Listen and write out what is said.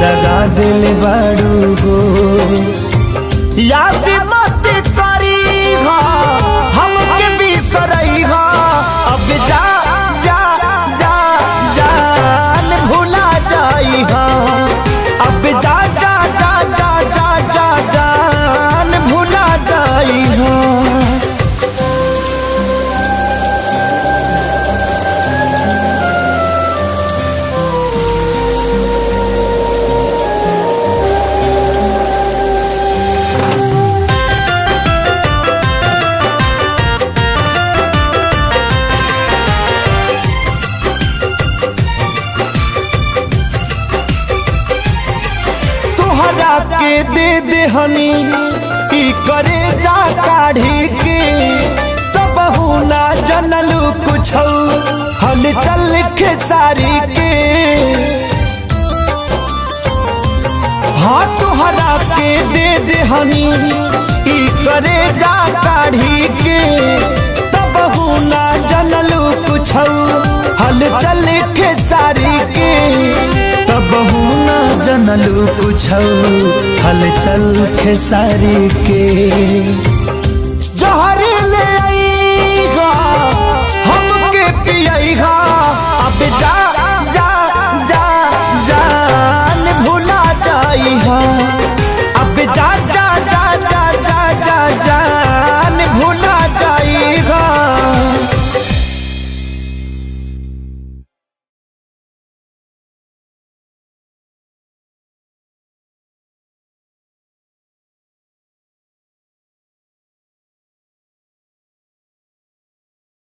दगा दिल बारू हो। याद मत करी हा हमके बिसरई हा, अब जा जा जा जान भुला जाई हा, अब जा जा जा जा जा जा जान भुला जाई हा। के दे दे हनी ई करे जा काढ़ी के, तब ना जनलू कुछ हल चल खेसारी के। हाँ तुहरा के दे दे हनी ई करे जा काढ़ी के, तब ना जनलू कुछ हल चल खेसारी के, तब ना जनलू कुछ हल चल खेसारी के।